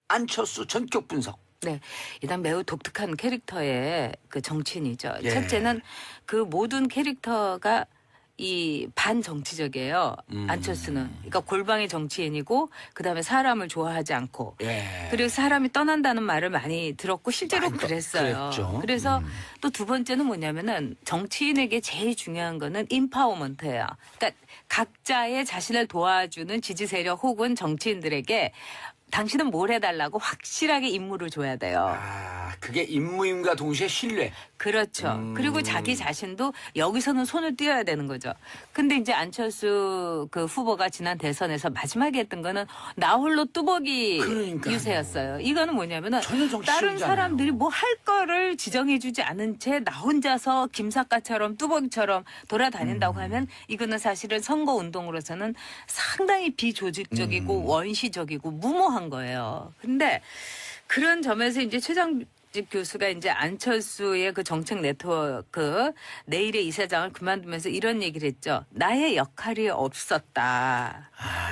안철수 전격 분석. 네, 일단 매우 독특한 캐릭터의 그 정치인이죠. 예. 첫째는 그 모든 캐릭터가 이 반정치적이에요. 안철수는. 그러니까 골방의 정치인이고 그다음에 사람을 좋아하지 않고 예. 그리고 사람이 떠난다는 말을 많이 들었고 실제로 많이 그랬어요. 그랬죠. 그래서 또 두 번째는 뭐냐면은 정치인에게 제일 중요한 거는 인파워먼트예요. 그러니까 각자의 자신을 도와주는 지지 세력 혹은 정치인들에게 당신은 뭘 해달라고 확실하게 임무를 줘야 돼요. 아, 그게 임무임과 동시에 신뢰. 그렇죠. 그리고 자기 자신도 여기서는 손을 띄어야 되는 거죠. 근데 이제 안철수 그 후보가 지난 대선에서 마지막에 했던 거는 나 홀로 뚜벅이 그러니까요. 유세였어요. 이거는 뭐냐면은 전혀 정치적이지 다른 않아요. 사람들이 뭐 할 거를 지정해주지 않은 채 나 혼자서 김사과처럼 뚜벅이처럼 돌아다닌다고 하면 이거는 사실은 선거 운동으로서는 상당히 비조직적이고 원시적이고 무모한 거예요. 근데 그런 점에서 이제 최장집 교수가 이제 안철수의 그 정책 네트워크 내일의 이사장을 그만두면서 이런 얘기를 했죠. 나의 역할이 없었다.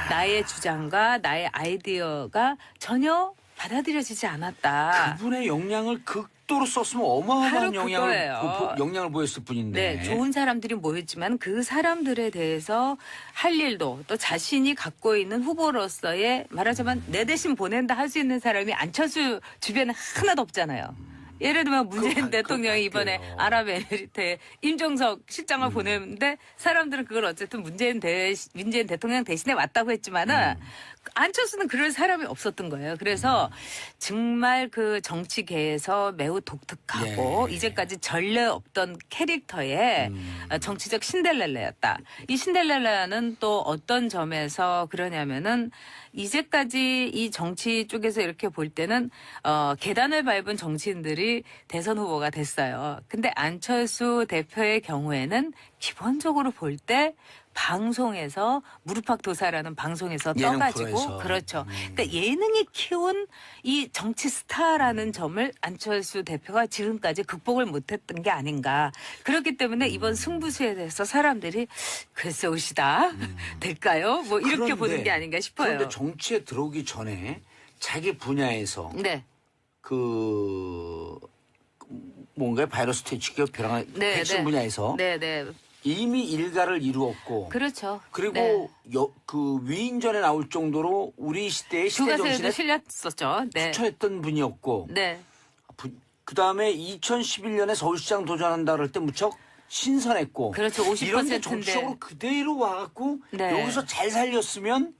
나의 주장과 나의 아이디어가 전혀 받아들여지지 않았다. 그분의 역량을 극도로 썼으면 어마어마한 바로 영향을 그거예요. 영향을 보였을 뿐인데. 네, 좋은 사람들이 모였지만 그 사람들에 대해서 할 일도 또 자신이 갖고 있는 후보로서의 말하자면 내 대신 보낸다 할 수 있는 사람이 안철수 주변에 하나도 없잖아요. 예를 들면 문재인 그거 대통령이 같아요. 이번에 아랍에미리트에 임종석 실장을 보냈는데 사람들은 그걸 어쨌든 문재인 대통령 대신에 왔다고 했지만은 안철수는 그럴 사람이 없었던 거예요. 그래서 정말 그 정치계에서 매우 독특하고 예. 이제까지 전례 없던 캐릭터의 정치적 신데렐라였다. 이 신데렐라는 또 어떤 점에서 그러냐면은 이제까지 이 정치 쪽에서 이렇게 볼 때는 계단을 밟은 정치인들이 대선 후보가 됐어요. 근데 안철수 대표의 경우에는 기본적으로 볼 때 방송에서 무릎팍도사라는 방송에서 예능 떠가지고 프로에서. 그렇죠. 그러니까 예능이 키운 이 정치 스타라는 점을 안철수 대표가 지금까지 극복을 못했던 게 아닌가. 그렇기 때문에 이번 승부수에 대해서 사람들이 글쎄 오시다 될까요? 뭐 이렇게 그런데, 보는 게 아닌가 싶어요. 그런데 정치에 들어오기 전에 자기 분야에서 네. 그 뭔가 바이러스 퇴치기 벼랑 네, 백신 네. 분야에서 네, 네. 이미 일가를 이루었고 그렇죠. 그리고 네. 그 위인전에 나올 정도로 우리 시대의 시대 교과서에도 정신에 실렸었죠. 네. 투철했던 분이었고 네. 그다음에 2011년에 서울시장 도전한다 그럴 때 무척 신선했고 그렇죠. 50% 이런 게 인데. 정치적으로 그대로 와갖고 네. 여기서 잘 살렸으면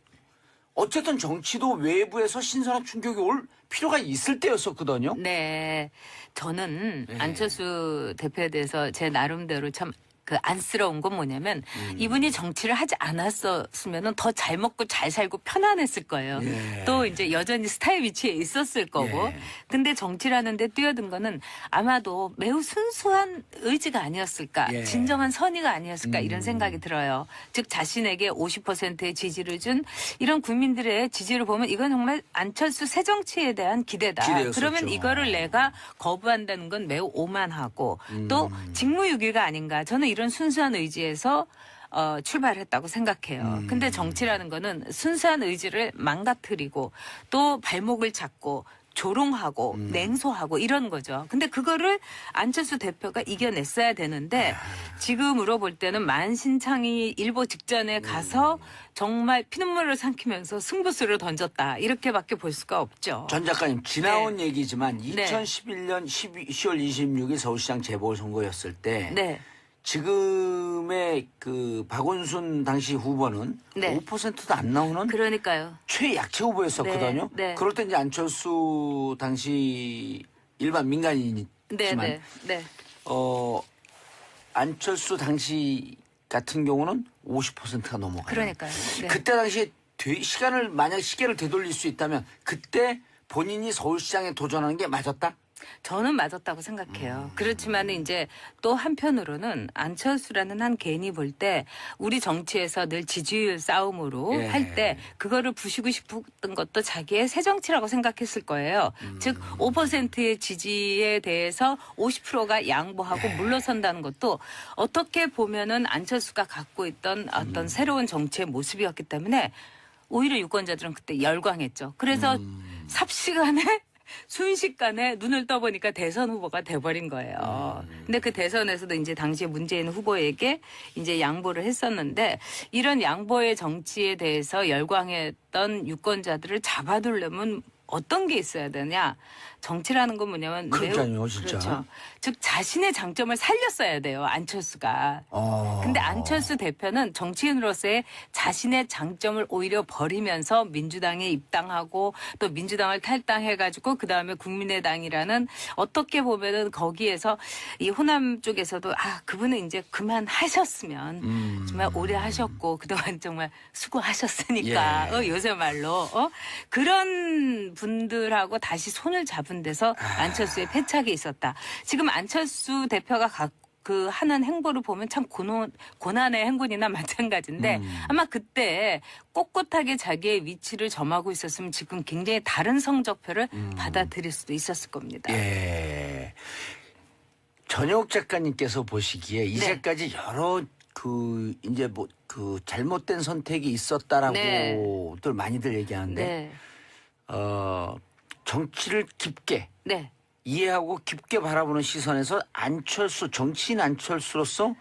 어쨌든 정치도 외부에서 신선한 충격이 올 필요가 있을 때였었거든요. 네. 저는 네. 안철수 대표에 대해서 제 나름대로 참 그 안쓰러운 건 뭐냐면 이분이 정치를 하지 않았었으면 더 잘 먹고 잘 살고 편안했을 거예요. 예. 또 이제 여전히 스타의 위치에 있었을 거고. 예. 근데 정치라는 데 뛰어든 거는 아마도 매우 순수한 의지가 아니었을까. 예. 진정한 선의가 아니었을까 이런 생각이 들어요. 즉 자신에게 50%의 지지를 준 이런 국민들의 지지를 보면 이건 정말 안철수 새 정치에 대한 기대다. 기대였었죠. 그러면 이거를 내가 거부한다는 건 매우 오만하고 또 직무유기가 아닌가. 저는 이런 순수한 의지에서 출발했다고 생각해요. 근데 정치라는 거는 순수한 의지를 망가뜨리고 또 발목을 잡고 조롱하고 냉소하고 이런 거죠. 근데 그거를 안철수 대표가 이겨냈어야 되는데 지금으로 볼 때는 만신창이 일보 직전에 가서 정말 피눈물을 삼키면서 승부수를 던졌다. 이렇게밖에 볼 수가 없죠. 전 작가님 지나온 네. 얘기지만 네. 2011년 10월 26일 서울시장 재보궐선거였을 때 네. 지금의 그 박원순 당시 후보는 네. 5%도 안 나오는 그러니까요. 최약체 후보였었거든요. 네, 네. 그럴 때 이제 안철수 당시 일반 민간인이지만 네, 네, 네. 안철수 당시 같은 경우는 50%가 넘어가요. 그러니까요. 네. 그때 당시에 만약 시계를 되돌릴 수 있다면 그때 본인이 서울시장에 도전하는 게 맞았다? 저는 맞았다고 생각해요. 그렇지만 이제 또 한편으로는 안철수라는 한 개인이 볼 때 우리 정치에서 늘 지지율 싸움으로 예. 할 때 그거를 부시고 싶었던 것도 자기의 새 정치라고 생각했을 거예요. 즉 5%의 지지에 대해서 50%가 양보하고 물러선다는 것도 어떻게 보면은 안철수가 갖고 있던 어떤 새로운 정치의 모습이었기 때문에 오히려 유권자들은 그때 열광했죠. 그래서 삽시간에 순식간에 눈을 떠보니까 대선 후보가 돼버린 거예요. 근데 그 대선에서도 이제 당시에 문재인 후보에게 이제 양보를 했었는데 이런 양보의 정치에 대해서 열광했던 유권자들을 잡아두려면 어떤 게 있어야 되냐? 정치라는 건 뭐냐면 그러니까요, 진짜. 그렇죠. 즉 자신의 장점을 살렸어야 돼요. 안철수가. 근데 안철수 대표는 정치인으로서의 자신의 장점을 오히려 버리면서 민주당에 입당하고 또 민주당을 탈당해가지고 그 다음에 국민의당이라는 어떻게 보면은 거기에서 이 호남 쪽에서도 그분은 이제 그만하셨으면 정말 오래 하셨고 그동안 정말 수고하셨으니까 예. 요새 말로 그런 분들하고 다시 손을 잡은 데서 안철수의 패착이 있었다. 지금 안철수 대표가 그 하는 행보를 보면 참 고난의 행군이나 마찬가지인데 아마 그때 꼿꼿하게 자기의 위치를 점하고 있었으면 지금 굉장히 다른 성적표를 받아들일 수도 있었을 겁니다. 예. 전혁 작가님께서 보시기에 이제까지 여러 이제 잘못된 선택이 있었다라고들 많이들 얘기하는데 네. 정치를 깊게 네. 이해하고 깊게 바라보는 시선에서 정치인 안철수로서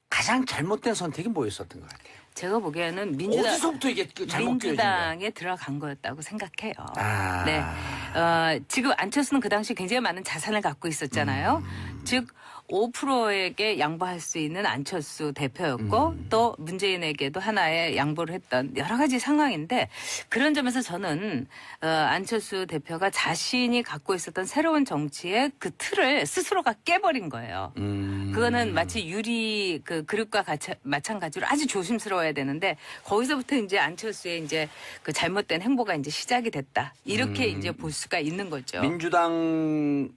가장 잘못된 선택이 뭐였었던 것 같아요? 제가 보기에는 어디서부터 이게 잘못 끼어진 거예요? 민주당에 들어간 거였다고 생각해요. 아. 네. 지금 안철수는 그 당시 굉장히 많은 자산을 갖고 있었잖아요. 즉 5%에게 양보할 수 있는 안철수 대표였고 또 문재인에게도 하나의 양보를 했던 여러 가지 상황인데 그런 점에서 저는 안철수 대표가 자신이 갖고 있었던 새로운 정치의 그 틀을 스스로가 깨버린 거예요. 그거는 마치 유리 그릇과 마찬가지로 아주 조심스러워야 되는데 거기서부터 이제 안철수의 이제 그 잘못된 행보가 이제 시작이 됐다. 이렇게 이제 볼 수가 있는 거죠. 민주당에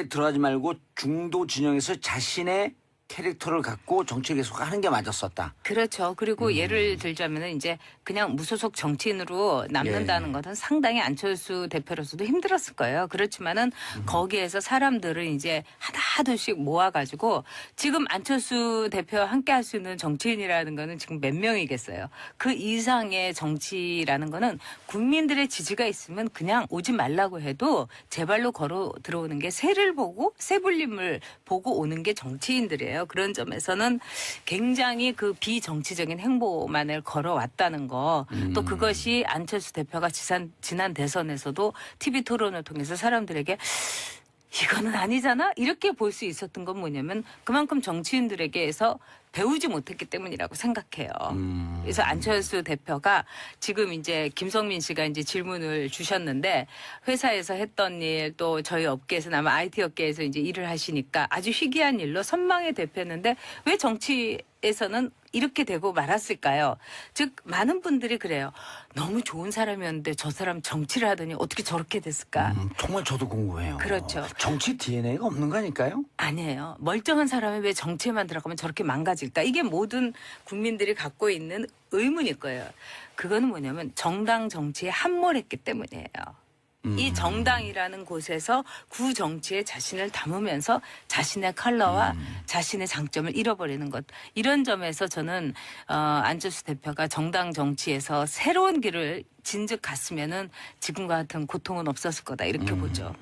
들어가지 말고 중도 진영에서 자신의 캐릭터를 갖고 정치 계속 하는 게 맞았었다. 그렇죠. 그리고 예를 들자면은 이제 그냥 무소속 정치인으로 남는다는 것은 상당히 안철수 대표로서도 힘들었을 거예요. 그렇지만은 거기에서 사람들을 이제 하나둘씩 모아가지고 지금 안철수 대표와 함께 할 수 있는 정치인이라는 거는 지금 몇 명이겠어요. 그 이상의 정치라는 거는 국민들의 지지가 있으면 그냥 오지 말라고 해도 제발로 걸어 들어오는 게 새를 보고 새불림을 보고 오는 게 정치인들이에요. 그런 점에서는 굉장히 그 비정치적인 행보만을 걸어왔다는 거. 또 그것이 안철수 대표가 지난 대선에서도 TV 토론을 통해서 사람들에게 이거는 아니잖아? 이렇게 볼 수 있었던 건 뭐냐면 그만큼 정치인들에게서 배우지 못했기 때문이라고 생각해요. 그래서 안철수 대표가 지금 이제 김성민 씨가 이제 질문을 주셨는데 회사에서 했던 일 또 저희 업계에서는 아마 IT 업계에서 이제 일을 하시니까 아주 희귀한 일로 선망의 대표였는데 왜 정치에서는 이렇게 되고 말았을까요? 즉 많은 분들이 그래요. 너무 좋은 사람이었는데 저 사람 정치를 하더니 어떻게 저렇게 됐을까? 정말 저도 궁금해요. 그렇죠. 정치 DNA가 없는 거 아닐까요? 아니에요. 멀쩡한 사람이 왜 정치에만 들어가면 저렇게 망가질까? 이게 모든 국민들이 갖고 있는 의문일 거예요. 그거는 뭐냐면 정당 정치에 함몰했기 때문이에요. 이 정당이라는 곳에서 구 정치에 자신을 담으면서 자신의 컬러와 자신의 장점을 잃어버리는 것. 이런 점에서 저는 안철수 대표가 정당 정치에서 새로운 길을 진즉 갔으면은 지금과 같은 고통은 없었을 거다 이렇게 보죠.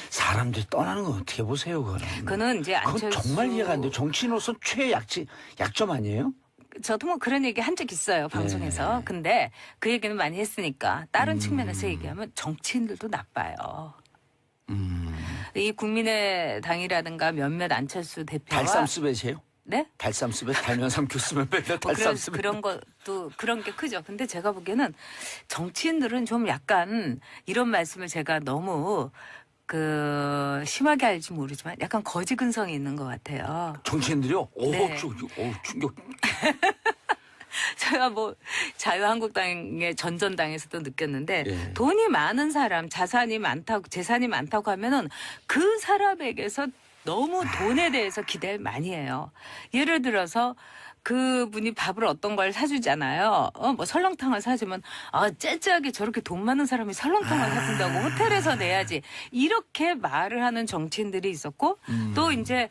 사람들이 떠나는 건 어떻게 보세요, 그거는? 그거는 이제 안철수 그건 정말 이해가 안 돼요. 정치인으로서 약점 아니에요? 저도 뭐 그런 얘기 한 적 있어요 방송에서. 네. 근데 그 얘기는 많이 했으니까 다른 측면에서 얘기하면 정치인들도 나빠요. 이 국민의당이라든가 몇몇 안철수 대표와 달쌈스벳이에요? 네? 달쌈스벳 달면 삼큐 쓰면 맨날 뭐 달쌈스벳. 그런 것도 그런 게 크죠. 근데 제가 보기에는 정치인들은 좀 약간 이런 말씀을 제가 너무 심하게 할지 모르지만 약간 거지 근성이 있는 것 같아요. 정치인들이요? 네. 충격. 제가 뭐 자유한국당의 전전당에서도 느꼈는데 예. 돈이 많은 사람, 재산이 많다고 하면은 그 사람에게서 너무 돈에 대해서 기대를 많이 해요. 예를 들어서 그분이 밥을 어떤 걸 사주잖아요. 뭐 설렁탕을 사주면 째째하게 저렇게 돈 많은 사람이 설렁탕을 사준다고 호텔에서 내야지 이렇게 말을 하는 정치인들이 있었고 또 이제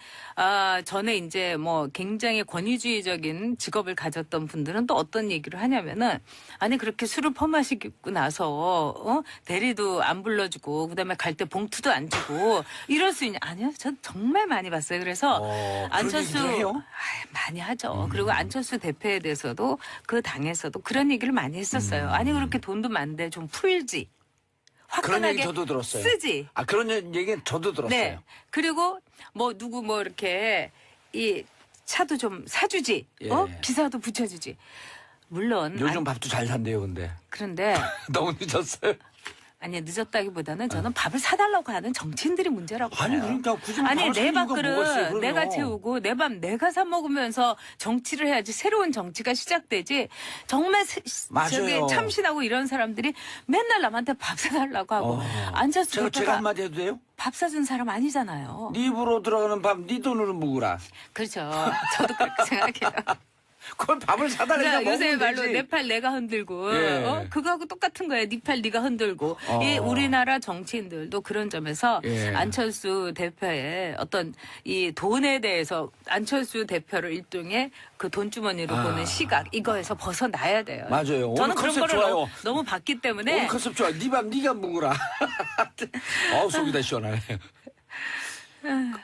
전에 이제 뭐 굉장히 권위주의적인 직업을 가졌던 분들은 또 어떤 얘기를 하냐면은 아니 그렇게 술을 퍼마시고 나서 대리도 안 불러주고 그다음에 갈 때 봉투도 안 주고 이럴 수 있냐? 아니요, 저 정말 많이 봤어요. 그래서 안철수 그런 얘기도 해요? 많이 하죠. 그리고 안철수 대표에 대해서도 그 당에서도 그런 얘기를 많이 했었어요. 아니 그렇게 돈도 많은데 좀 풀지. 그런 얘기 화끈하게 저도 들었어요. 쓰지. 그런 얘기는 저도 들었어요. 네. 그리고 뭐 누구 뭐 이렇게 이 차도 좀 사주지. 예. 기사도 붙여주지. 물론 요즘 밥도 잘 산대요, 근데. 그런데 너무 늦었어요. 아니 늦었다기보다는 저는 밥을 사달라고 하는 정치인들이 문제라고 봐요. 아니, 그러니까 굳이 아니 밥을 내 사 이유가 뭐가 있어요, 밥그릇 그러면. 내가 채우고 내 밥 내가 사 먹으면서 정치를 해야지 새로운 정치가 시작되지. 정말 맞아요. 저기 참신하고 이런 사람들이 맨날 남한테 밥 사달라고 하고 안철수 제가 대표가 한마디 해도 돼요? 밥 사준 사람 아니잖아요. 네 입으로 들어가는 밥 네 돈으로 묵으라. 그렇죠. 저도 그렇게 생각해요. 그걸 밥을 사달라니까 그러니까 요새 먹으면 말로 되지. 내 팔 내가 흔들고 예. 그거하고 똑같은 거예요. 네 팔 네가 흔들고 이 우리나라 정치인들도 그런 점에서 예. 안철수 대표의 어떤 이 돈에 대해서 안철수 대표를 일종의 그 돈주머니로 보는 시각 이거에서 벗어나야 돼요. 맞아요. 오늘 저는 그런 컨셉 거를 좋아요. 너무 봤기 때문에 오늘 컨셉 좋아. 네 밥 네가 묵으라. 속이 다 시원하네.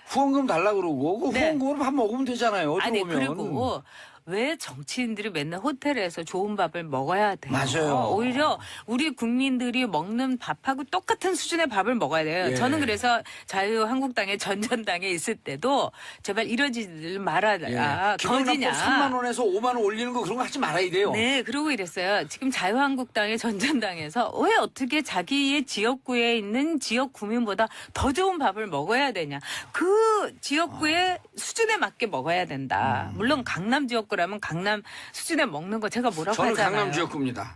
후원금 달라 그러고 그 네. 후원금으로 밥 먹으면 되잖아요. 어떻게 아니 보면. 그리고 왜 정치인들이 맨날 호텔에서 좋은 밥을 먹어야 돼요? 맞아요. 오히려 우리 국민들이 먹는 밥하고 똑같은 수준의 밥을 먹어야 돼요. 예. 저는 그래서 자유한국당의 전전당에 있을 때도 제발 이러지 말아라. 거지냐. 기본납법 3만 원에서 5만 원 올리는 거 그런 거 하지 말아야 돼요. 네, 그러고 이랬어요. 지금 자유한국당의 전전당에서 왜 어떻게 자기의 지역구에 있는 지역 구민보다 더 좋은 밥을 먹어야 되냐. 그 지역구의 수준에 맞게 먹어야 된다. 물론 강남 지역구라면 강남 수준에 먹는 거 제가 뭐라고 저는 하잖아요. 강남 지역구입니다.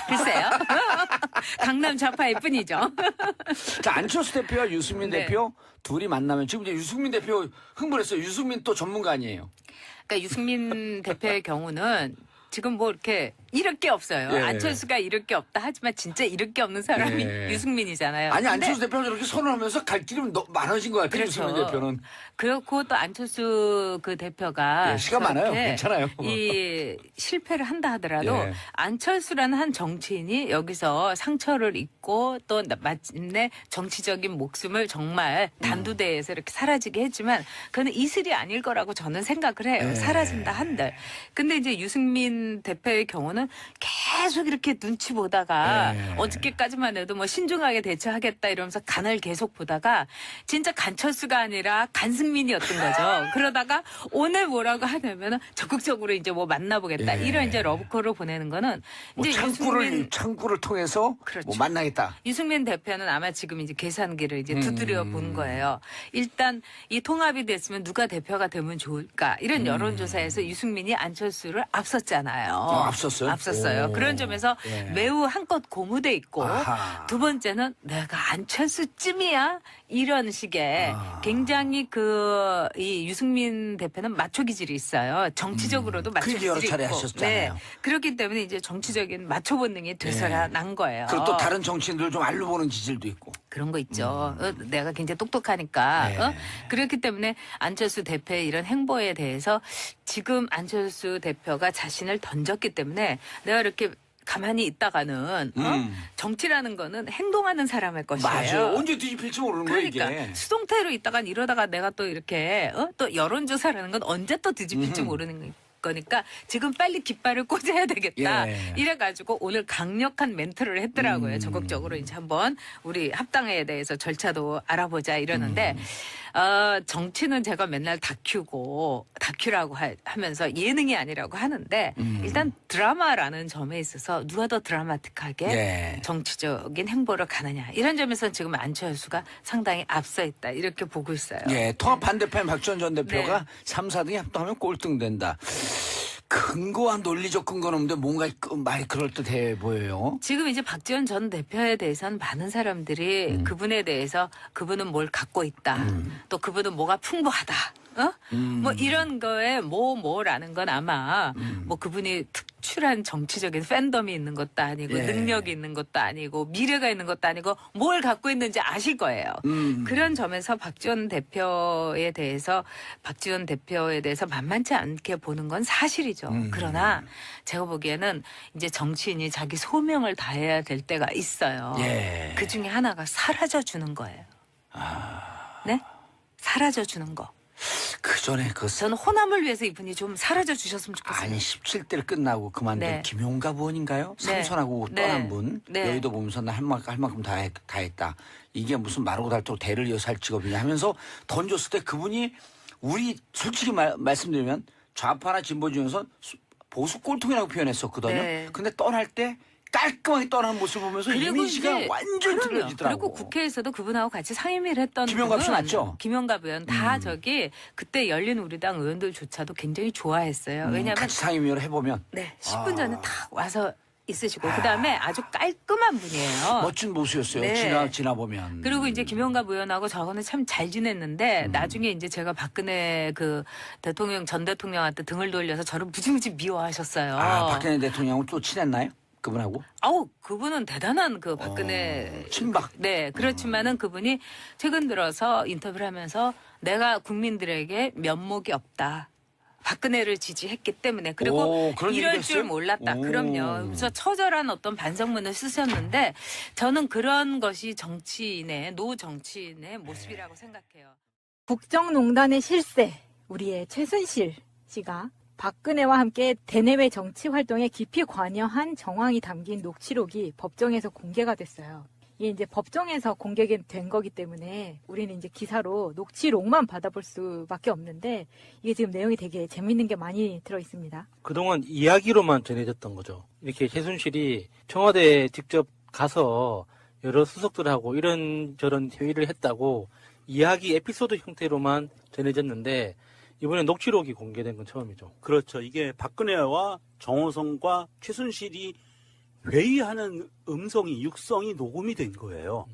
글쎄요. 강남 좌파일 뿐이죠. 자, 안철수 대표와 유승민 네. 대표 둘이 만나면 지금 이제 유승민 대표 흥분했어요. 유승민 또 전문가 아니에요. 그러니까 유승민 대표의 경우는 지금 뭐 이렇게 잃을 게 없어요. 예. 안철수가 잃을 게 없다 하지만 진짜 잃을 게 없는 사람이 예. 유승민이잖아요. 아니, 근데 안철수 대표는 저렇게 선언하면서 갈 길이 많아진 것 같아요. 그렇죠. 유승민 대표는. 그렇고 또 안철수 그 대표가 예, 시간 많아요. 저렇게 괜찮아요. 이 실패를 한다 하더라도 예. 안철수라는 한 정치인이 여기서 상처를 입고 또 마침내 정치적인 목숨을 정말 단두대에서 이렇게 사라지게 했지만 그는 이슬이 아닐 거라고 저는 생각을 해요. 예. 사라진다 한들. 근데 이제 유승민 대표의 경우는 계속 이렇게 눈치 보다가 예. 어저께까지만 해도 뭐 신중하게 대처하겠다 이러면서 간을 계속 보다가 진짜 간철수가 아니라 간승민이었던 거죠. 그러다가 오늘 뭐라고 하냐면은 적극적으로 이제 뭐 만나보겠다 예. 이런 이제 러브콜을 보내는 거는 뭐 이제 창구를 통해서 그렇죠. 뭐 만나겠다. 유승민 대표는 아마 지금 이제 계산기를 이제 두드려 본 거예요. 일단 이 통합이 됐으면 누가 대표가 되면 좋을까 이런 여론조사에서 유승민이 안철수를 앞섰잖아요. 앞섰어요? 앞섰어요. 오. 그런 점에서 예. 매우 한껏 고무돼 있고 아하. 두 번째는 내가 안철수쯤이야 이런 식의 굉장히 이 유승민 대표는 마초 기질이 있어요. 정치적으로도 마초 그 얘기 여러 기질이 차례 있고. 하셨잖아요. 그렇기 때문에 이제 정치적인 마초 본능이 되살아 난 거예요. 그리고 또 다른 정치인들 좀 알로 보는 기질도 있고. 그런 거 있죠. 내가 굉장히 똑똑하니까. 네. 그렇기 때문에 안철수 대표의 이런 행보에 대해서 지금 안철수 대표가 자신을 던졌기 때문에 내가 이렇게 가만히 있다가는 정치라는 거는 행동하는 사람의 것이에요. 맞아요. 언제 뒤집힐지 모르는 거예요, 그러니까 이게. 수동태로 있다간 이러다가 내가 또 이렇게 또 여론조사라는 건 언제 또 뒤집힐지 모르는 거니까 지금 빨리 깃발을 꽂아야 되겠다. 예. 이래가지고 오늘 강력한 멘트를 했더라고요. 적극적으로 이제 한번 우리 합당에 대해서 절차도 알아보자 이러는데 정치는 제가 맨날 다큐라고 하면서 예능이 아니라고 하는데 일단 드라마라는 점에 있어서 누가 더 드라마틱하게 예. 정치적인 행보를 가느냐 이런 점에서는 지금 안철수가 상당히 앞서 있다 이렇게 보고 있어요. 예, 통합 반대편 박지원 전 대표가 네. 3, 4등이 합동하면 꼴등 된다. 근거와 논리적 근거는 없는데 뭔가 말이 그럴듯해 보여요. 지금 이제 박지원 전 대표에 대해서는 많은 사람들이 그분에 대해서 그분은 뭘 갖고 있다. 또 그분은 뭐가 풍부하다. 뭐 이런 거에 뭐라는 건 아마 뭐 그분이 특출한 정치적인 팬덤이 있는 것도 아니고 예. 능력이 있는 것도 아니고 미래가 있는 것도 아니고 뭘 갖고 있는지 아실 거예요. 그런 점에서 박지원 대표에 대해서 만만치 않게 보는 건 사실이죠. 그러나 제가 보기에는 이제 정치인이 자기 소명을 다해야 될 때가 있어요. 예. 그 중에 하나가 사라져 주는 거예요. 네? 사라져 주는 거. 그 전에 그 저는 호남을 위해서 이분이 좀 사라져 주셨으면 좋겠어요. 아니 17대를 끝나고 그만둔 네. 김용갑 의원인가요? 네. 삼선하고 네. 떠난 분. 네. 여의도 보면서 나 할 만큼 다 했다. 이게 무슨 마르고 닳도록 대를 이어서 할 직업이냐 하면서 던졌을 때 그분이 우리 솔직히 말씀드리면 좌파나 진보 중에서 보수 꼴통이라고 표현했었거든요. 네. 근데 떠날 때 깔끔하게 떠나는 모습을 보면서 이미지가 이제 완전히 그럼요. 틀려지더라고. 그리고 국회에서도 그분하고 같이 상임위를 했던 김용갑 씨 분은 맞죠? 김용갑 의원 다 저기 그때 열린우리당 의원들조차도 굉장히 좋아했어요. 왜냐하면 같이 상임위를 해보면 네 10분 전에 딱 와서 있으시고 그다음에 아주 깔끔한 분이에요. 멋진 모습이었어요. 네. 지나 보면. 그리고 이제 김용갑 의원하고 저거는 참 잘 지냈는데 나중에 이제 제가 박근혜 그 전 대통령한테 등을 돌려서 저를 무지무지 미워하셨어요. 박근혜 대통령하고 또 친했나요? 그분하고? 아우 그분은 대단한 그 박근혜 친박. 네 그렇지만은 그분이 최근 들어서 인터뷰를 하면서 내가 국민들에게 면목이 없다. 박근혜를 지지했기 때문에 그리고 오, 그런 이럴 얘기도 줄 했어요? 몰랐다. 오. 그럼요. 그래서 처절한 어떤 반성문을 쓰셨는데 저는 그런 것이 노 정치인의 모습이라고 생각해요. 국정농단의 실세, 우리의 최순실 씨가 박근혜와 함께 대내외 정치 활동에 깊이 관여한 정황이 담긴 녹취록이 법정에서 공개가 됐어요. 이게 이제 법정에서 공개된 거기 때문에 우리는 이제 기사로 녹취록만 받아볼 수밖에 없는데 이게 지금 내용이 되게 재밌는 게 많이 들어 있습니다. 그동안 이야기로만 전해졌던 거죠. 이렇게 최순실이 청와대에 직접 가서 여러 수석들하고 이런저런 회의를 했다고 이야기 에피소드 형태로만 전해졌는데 이번에 녹취록이 공개된 건 처음이죠. 그렇죠. 이게 박근혜와 정호성과 최순실이 회의하는 육성이 녹음이 된 거예요.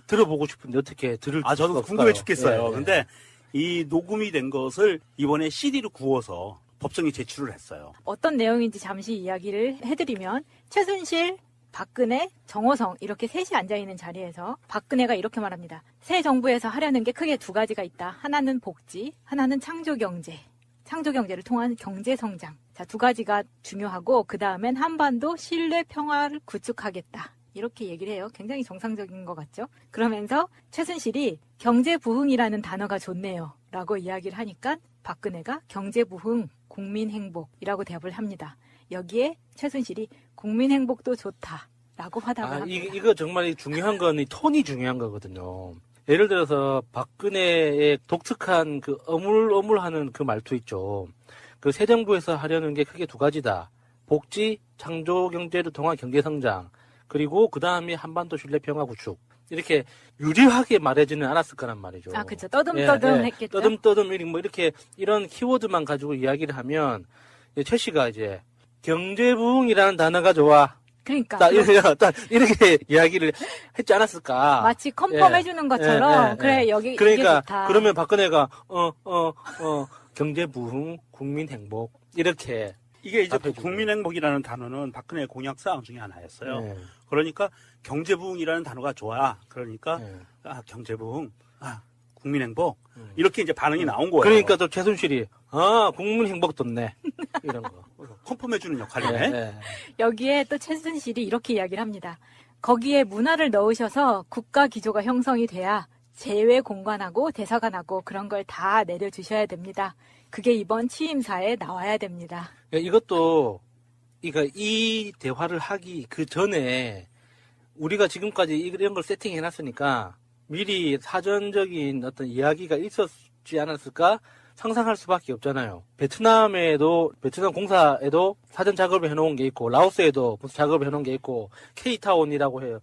들어보고 싶은데 어떻게 들을 수가 저도 없을까요? 궁금해 죽겠어요. 네. 근데 이 녹음이 된 것을 이번에 CD로 구워서 법정에 제출을 했어요. 어떤 내용인지 잠시 이야기를 해드리면 최순실, 박근혜, 정호성 이렇게 셋이 앉아있는 자리에서 박근혜가 이렇게 말합니다. 새 정부에서 하려는 게 크게 두 가지가 있다. 하나는 복지, 하나는 창조경제. 창조경제를 통한 경제성장. 자, 두 가지가 중요하고 그 다음엔 한반도 신뢰 평화를 구축하겠다. 이렇게 얘기를 해요. 굉장히 정상적인 것 같죠? 그러면서 최순실이 경제부흥이라는 단어가 좋네요. 라고 이야기를 하니까 박근혜가 경제부흥, 국민행복이라고 대답을 합니다. 여기에 최순실이 국민행복도 좋다. 라고 화답을 합니다. 이거 정말 중요한 건 이 톤이 중요한 거거든요. 예를 들어서 박근혜의 독특한 그 어물어물하는 그 말투 있죠. 그 새 정부에서 하려는 게 크게 두 가지다. 복지, 창조 경제를 통한 경제 성장. 그리고 그 다음에 한반도 신뢰 평화 구축. 이렇게 유리하게 말해지는 않았을 거란 말이죠. 아, 그렇죠. 떠듬떠듬 했겠죠. 떠듬떠듬 이렇게 이런 키워드만 가지고 이야기를 하면 최 씨가 이제 경제부흥이라는 단어가 좋아. 그러니까 딱 이렇게 이야기를 했지 않았을까. 마치 컨펌해주는 것처럼 그래 여기 이게 그러니까 좋다. 그러면 박근혜가 경제부흥 국민행복 이렇게 이게 이제 앞에 국민행복이라는 단어는 박근혜의 공약사항 중에 하나였어요. 네. 그러니까 경제부흥이라는 단어가 좋아. 그러니까 네. 경제부흥, 국민행복 이렇게 이제 반응이 나온 거예요. 그러니까 또 최순실이 국민행복 좋네 이런 거. 컨펌해주는 역할이네. 네. 여기에 또 최순실이 이렇게 이야기를 합니다. 거기에 문화를 넣으셔서 국가 기조가 형성이 돼야 재외 공관하고 대사관하고 그런 걸 다 내려주셔야 됩니다. 그게 이번 취임사에 나와야 됩니다. 이것도 이 대화를 하기 그 전에 우리가 지금까지 이런 걸 세팅해놨으니까 미리 사전적인 어떤 이야기가 있었지 않았을까 상상할 수밖에 없잖아요. 베트남 공사에도 사전 작업을 해놓은 게 있고 라오스에도 작업을 해놓은 게 있고 K타운이라고 해요.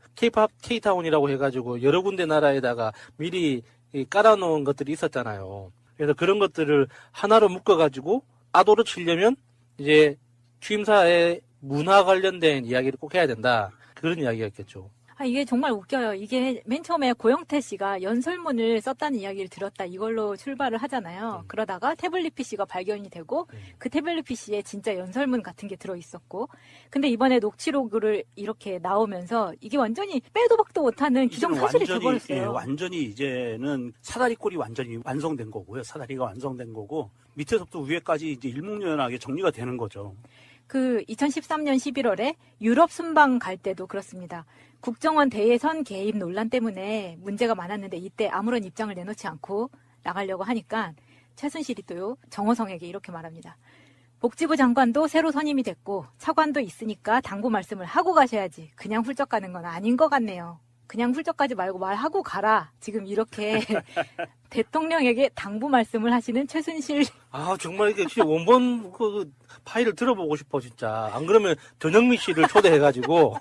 K타운이라고 해가지고 여러 군데 나라에다가 미리 깔아놓은 것들이 있었잖아요. 그래서 그런 것들을 하나로 묶어가지고 아도를 치려면 이제 취임사에 문화 관련된 이야기를 꼭 해야 된다. 그런 이야기였겠죠. 이게 정말 웃겨요. 이게 맨 처음에 고영태 씨가 연설문을 썼다는 이야기를 들었다. 이걸로 출발을 하잖아요. 그러다가 태블릿 PC가 발견이 되고 그 태블릿 PC에 진짜 연설문 같은 게 들어있었고 근데 이번에 녹취록을 이렇게 나오면서 이게 완전히 빼도 박도 못하는 기정사실이 돼버렸어요. 예, 완전히 이제는 사다리꼴이 완전히 완성된 거고요. 사다리가 완성된 거고 밑에서부터 위에까지 이제 일목요연하게 정리가 되는 거죠. 그 2013년 11월에 유럽 순방 갈 때도 그렇습니다. 국정원 대외선 개입 논란 때문에 문제가 많았는데 이때 아무런 입장을 내놓지 않고 나가려고 하니까 최순실이 또요 정호성에게 이렇게 말합니다. 복지부 장관도 새로 선임이 됐고 차관도 있으니까 당부 말씀을 하고 가셔야지. 그냥 훌쩍 가는 건 아닌 것 같네요. 그냥 훌쩍 가지 말고 말하고 가라. 지금 이렇게 대통령에게 당부 말씀을 하시는 최순실. 정말 이게 진짜 원본 그 파일을 들어보고 싶어, 진짜. 안 그러면 전영미 씨를 초대해가지고,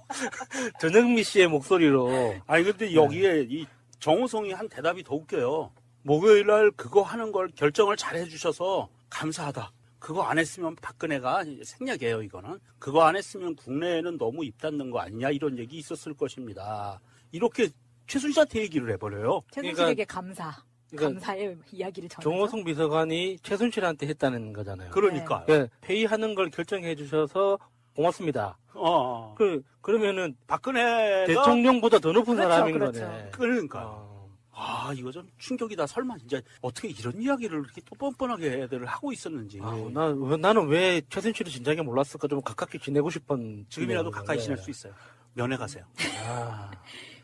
전영미 씨의 목소리로. 아니, 근데 여기에 이 정호성이 한 대답이 더 웃겨요. 목요일 날 그거 하는 걸 결정을 잘 해주셔서 감사하다. 그거 안 했으면 박근혜가 생략이에요, 이거는. 그거 안 했으면 국내에는 너무 입 닫는 거 아니냐, 이런 얘기 있었을 것입니다. 이렇게 최순실한테 얘기를 해버려요. 최순실에게 감사. 그러니까 감사의 이야기를 전하죠. 정호성 비서관이 최순실한테 했다는 거잖아요. 그러니까. 네, 회의하는 걸 결정해 주셔서 고맙습니다. 그러면은 박근혜가 대통령보다 더 높은 그렇죠, 사람인 그렇죠. 거네. 그러니까. 이거 좀 충격이다. 설마 진짜 어떻게 이런 이야기를 이렇게 또 뻔뻔하게 애들을 하고 있었는지. 나는 왜 최순실을 진작에 몰랐을까 좀 가깝게 지내고 싶은. 지금이라도 가까이 지낼 수 있어요. 면회 가세요.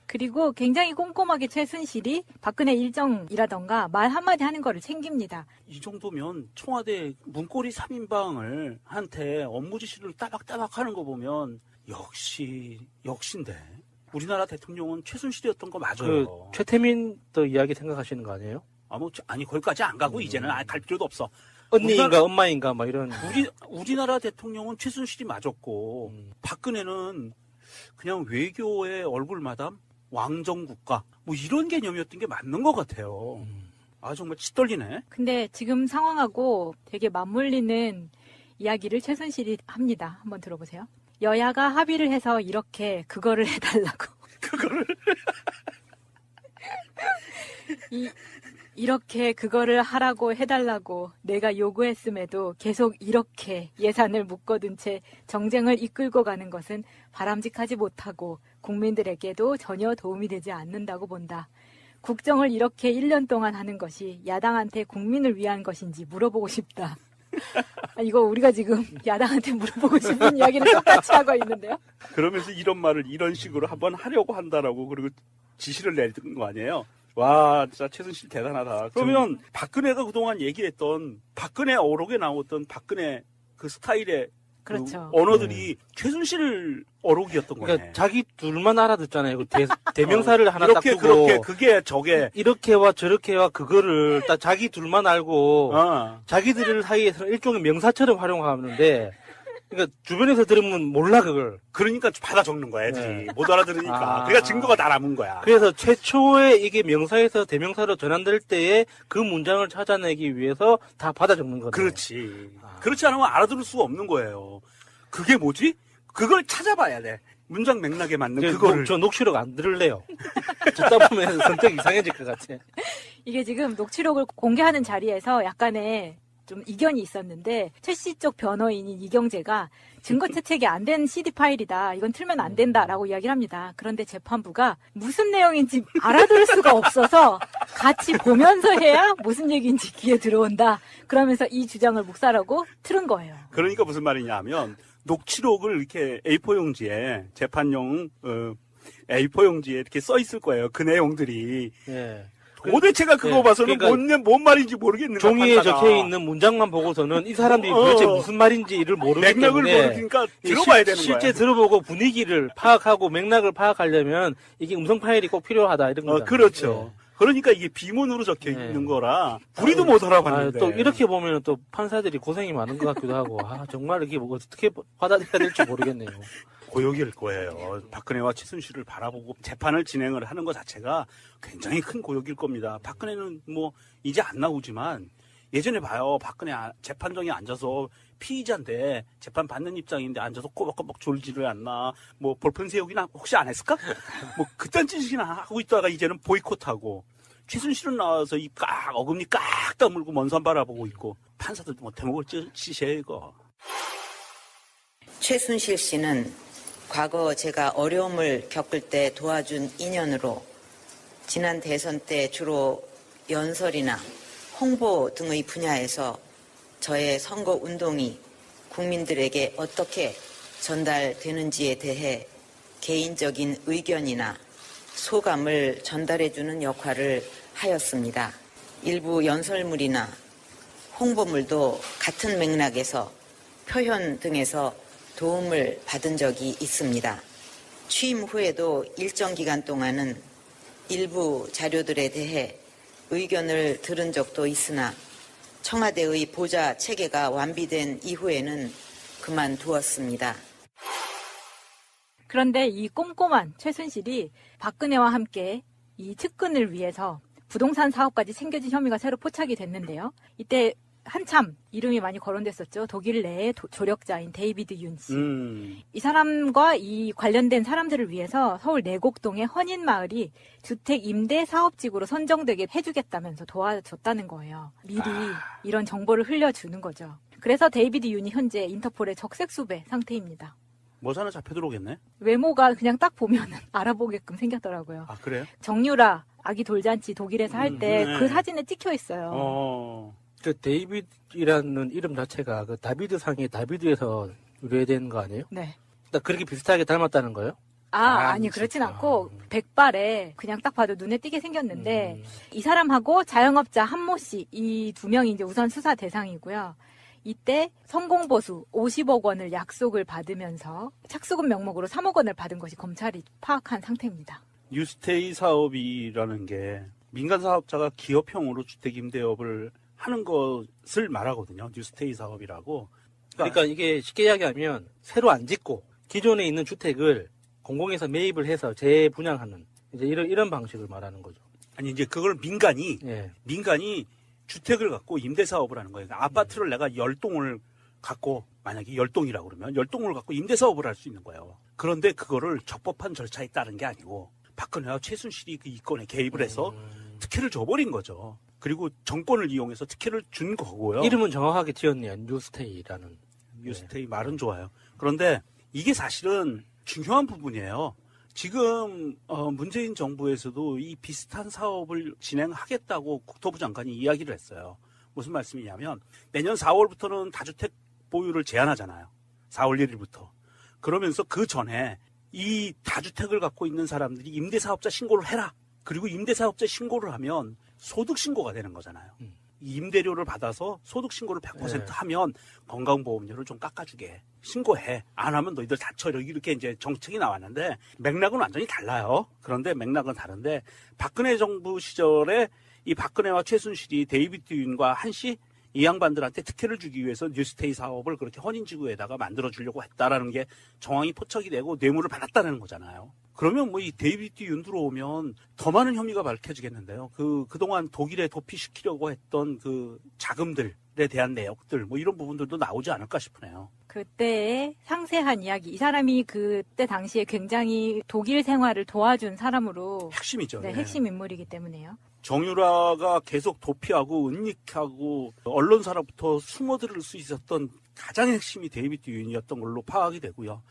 그리고 굉장히 꼼꼼하게 최순실이 박근혜 일정이라던가 말 한마디 하는 거를 챙깁니다. 이 정도면 청와대 문고리 3인방을 한테 업무 지시를 따박따박 하는 거 보면 역시인데. 우리나라 대통령은 최순실이었던 거 맞아요. 최태민도 이야기 생각하시는 거 아니에요? 아니 거기까지 안 가고 이제는 갈 필요도 없어. 언니인가 엄마인가 막 이런. 우리나라 대통령은 최순실이 맞았고 박근혜는 그냥 외교의 얼굴 마담, 왕정국가 뭐 이런 개념이었던 게 맞는 것 같아요. 정말 치 떨리네. 근데 지금 상황하고 되게 맞물리는 이야기를 최순실이 합니다. 한번 들어보세요. 여야가 합의를 해서 이렇게 그거를 해달라고. 그거를 이렇게 그거를 하라고 해달라고 내가 요구했음에도 계속 이렇게 예산을 묶어둔 채 정쟁을 이끌고 가는 것은 바람직하지 못하고 국민들에게도 전혀 도움이 되지 않는다고 본다. 국정을 이렇게 1년 동안 하는 것이 야당한테 국민을 위한 것인지 물어보고 싶다. 이거 우리가 지금 야당한테 물어보고 싶은 이야기를 똑같이 하고 있는데요. 그러면서 이런 말을 이런 식으로 한번 하려고 한다라고 그리고 지시를 내린 거 아니에요. 와, 진짜 최순실 대단하다. 그러면 박근혜가 그동안 얘기했던 박근혜 어록에 나왔던 박근혜 그 스타일의 그렇죠. 그 언어들이 최순실 어록이었던 거네. 그러니까 자기 둘만 알아듣잖아요. 그 대명사를 하나 이렇게 딱 두고 그렇게 그게 저게 이렇게와 저렇게와 그거를 딱 자기 둘만 알고 자기들 사이에서 일종의 명사처럼 활용하는데 그러니까 주변에서 들으면 몰라 그걸. 그러니까 받아 적는 거야 애들이. 못 알아들으니까. 그러니까 증거가 다 남은 거야. 그래서 최초에 이게 명사에서 대명사로 전환될 때에 그 문장을 찾아내기 위해서 다 받아 적는 거죠. 그렇지. 그렇지 않으면 알아들을 수가 없는 거예요. 그게 뭐지? 그걸 찾아봐야 돼. 문장 맥락에 맞는 그거를. 저 녹취록 안 들을래요. 듣다 보면 선택 이상해질 것 같아. 이게 지금 녹취록을 공개하는 자리에서 약간의 좀 이견이 있었는데 최 씨 쪽 변호인인 이경재가 증거 채택이 안 된 CD 파일이다. 이건 틀면 안 된다라고 이야기를 합니다. 그런데 재판부가 무슨 내용인지 알아들을 수가 없어서 같이 보면서 해야 무슨 얘기인지 귀에 들어온다. 그러면서 이 주장을 묵살하고 틀은 거예요. 그러니까 무슨 말이냐 하면 녹취록을 이렇게 A4 용지에 재판용 A4 용지에 이렇게 써 있을 거예요. 그 내용들이. 예. 도대체가 그거 봐서는 그러니까 뭔 말인지 모르겠는 거야. 종이에 판사가. 적혀 있는 문장만 보고서는 이 사람들이 도대체 무슨 말인지를 모르기 맥락을 때문에 모르니까 들어봐야 되는 거야. 실제 들어보고 분위기를 파악하고 맥락을 파악하려면 이게 음성 파일이 꼭 필요하다 이런 거죠. 그렇죠. 그러니까 이게 비문으로 적혀 있는 거라 우리도 못 알아봤는데. 또 이렇게 보면 또 판사들이 고생이 많은 것 같기도 하고 정말 이게 뭐 어떻게 받아들여야 될지 모르겠네요. 고역일 거예요. 박근혜와 최순실을 바라보고 재판을 진행을 하는 것 자체가 굉장히 큰 고역일 겁니다. 박근혜는 뭐 이제 안 나오지만 예전에 봐요. 박근혜 재판정에 앉아서 피의자인데 재판 받는 입장인데 앉아서 꼬박꼬박 졸지를 않나. 뭐 볼펜 세우기나 혹시 안 했을까? 뭐 그딴 짓이나 하고 있다가 이제는 보이콧하고 최순실은 나와서 입 깍 어금니 깍 다물고 먼 산 바라보고 있고 판사들도 뭐 대목을 찌시해 이거. 최순실 씨는 과거 제가 어려움을 겪을 때 도와준 인연으로 지난 대선 때 주로 연설이나 홍보 등의 분야에서 저의 선거 운동이 국민들에게 어떻게 전달되는지에 대해 개인적인 의견이나 소감을 전달해주는 역할을 하였습니다. 일부 연설물이나 홍보물도 같은 맥락에서 표현 등에서 도움을 받은 적이 있습니다. 취임 후에도 일정 기간 동안은 일부 자료들에 대해 의견을 들은 적도 있으나 청와대의 보좌 체계가 완비된 이후에는 그만두었습니다. 그런데 이 꼼꼼한 최순실이 박근혜와 함께 이 측근을 위해서 부동산 사업까지 챙겨진 혐의가 새로 포착이 됐는데요. 이때 한참 이름이 많이 거론됐었죠. 독일 내의 조력자인 데이비드 윤 씨. 이 사람과 이 관련된 사람들을 위해서 서울 내곡동의 헌인마을이 주택 임대 사업지구로 선정되게 해주겠다면서 도와줬다는 거예요. 미리 이런 정보를 흘려주는 거죠. 그래서 데이비드 윤이 현재 인터폴의 적색수배 상태입니다. 뭐 하나 잡혀 들어오겠네. 외모가 그냥 딱 보면은 알아보게끔 생겼더라고요. 아 그래요? 정유라 아기 돌잔치 독일에서 할 때 그 네. 사진에 찍혀 있어요. 그 데이비드라는 이름 자체가 그 다비드 상의 다비드에서 유래된 거 아니에요? 네. 그러니까 그렇게 비슷하게 닮았다는 거예요? 아니 그렇진 않고 백발에 그냥 딱 봐도 눈에 띄게 생겼는데 이 사람하고 자영업자 한모 씨 이 두 명이 이제 우선 수사 대상이고요. 이때 성공보수 50억 원을 약속을 받으면서 착수금 명목으로 3억 원을 받은 것이 검찰이 파악한 상태입니다. 뉴스테이 사업이라는 게 민간 사업자가 기업형으로 주택 임대업을 하는 것을 말하거든요. 뉴스테이 사업이라고. 그러니까 이게 쉽게 이야기하면 새로 안 짓고 기존에 있는 주택을 공공에서 매입을 해서 재분양하는 이제 이런 방식을 말하는 거죠. 아니 이제 그걸 민간이 예. 주택을 갖고 임대 사업을 하는 거예요. 그러니까 아파트를 내가 10동을 갖고 만약에 10동이라고 그러면 10동을 갖고 임대 사업을 할 수 있는 거예요. 그런데 그거를 적법한 절차에 따른 게 아니고 박근혜와 최순실이 그 이권에 개입을 해서 특혜를 줘버린 거죠. 그리고 정권을 이용해서 특혜를 준 거고요. 이름은 정확하게 지었네요. 뉴스테이라는. 뉴스테이 말은 좋아요. 그런데 이게 사실은 중요한 부분이에요. 지금 문재인 정부에서도 이 비슷한 사업을 진행하겠다고 국토부 장관이 이야기를 했어요. 무슨 말씀이냐면 내년 4월부터는 다주택 보유를 제한하잖아요. 4월 1일부터. 그러면서 그 전에 이 다주택을 갖고 있는 사람들이 임대사업자 신고를 해라. 그리고 임대사업자 신고를 하면 소득신고가 되는 거잖아요. 임대료를 받아서 소득신고를 100% 하면 건강보험료를 좀 깎아주게. 신고해. 안 하면 너희들 다쳐. 이렇게 이제 정책이 나왔는데 맥락은 완전히 달라요. 그런데 맥락은 다른데 박근혜 정부 시절에 이 박근혜와 최순실이 데이비드 윤과 한씨 이 양반들한테 특혜를 주기 위해서 뉴스테이 사업을 그렇게 헌인지구에다가 만들어주려고 했다라는 게 정황이 포착이 되고 뇌물을 받았다는 거잖아요. 그러면 뭐 이 데이비드 윤 들어오면 더 많은 혐의가 밝혀지겠는데요. 그동안 독일에 도피시키려고 했던 그 자금들에 대한 내역들 뭐 이런 부분들도 나오지 않을까 싶으네요. 그때의 상세한 이야기. 이 사람이 그때 당시에 굉장히 독일 생활을 도와준 사람으로 핵심이죠. 네, 네. 핵심 인물이기 때문에요. 정유라가 계속 도피하고 은닉하고 언론사로부터 숨어들을 수 있었던 가장 핵심이 데이비드 윤이었던 걸로 파악이 되고요.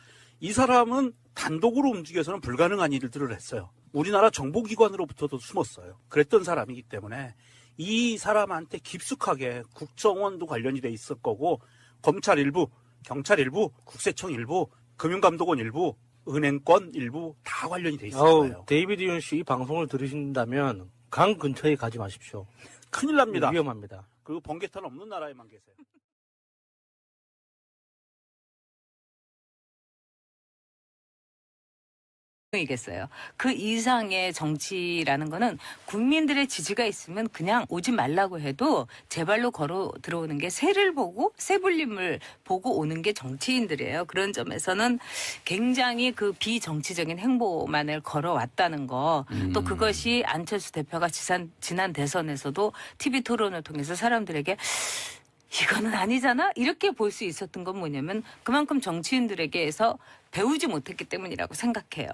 이 사람은 단독으로 움직여서는 불가능한 일들을 했어요. 우리나라 정보기관으로부터도 숨었어요. 그랬던 사람이기 때문에 이 사람한테 깊숙하게 국정원도 관련이 돼 있을 거고 검찰 일부, 경찰 일부, 국세청 일부, 금융감독원 일부, 은행권 일부 다 관련이 돼 있을 거예요. 데이비드 윤 씨 이 방송을 들으신다면 강 근처에 가지 마십시오. 큰일 납니다. 위험합니다. 그리고 번개탄 없는 나라에만 계세요. 이겠어요. 그 이상의 정치라는 거는 국민들의 지지가 있으면 그냥 오지 말라고 해도 제 발로 걸어 들어오는 게 새를 보고 새불림을 보고 오는 게 정치인들이에요. 그런 점에서는 굉장히 그 비정치적인 행보만을 걸어왔다는 거. 또 그것이 안철수 대표가 지난 대선에서도 TV 토론을 통해서 사람들에게 이거는 아니잖아? 이렇게 볼 수 있었던 건 뭐냐면 그만큼 정치인들에게서 배우지 못했기 때문이라고 생각해요.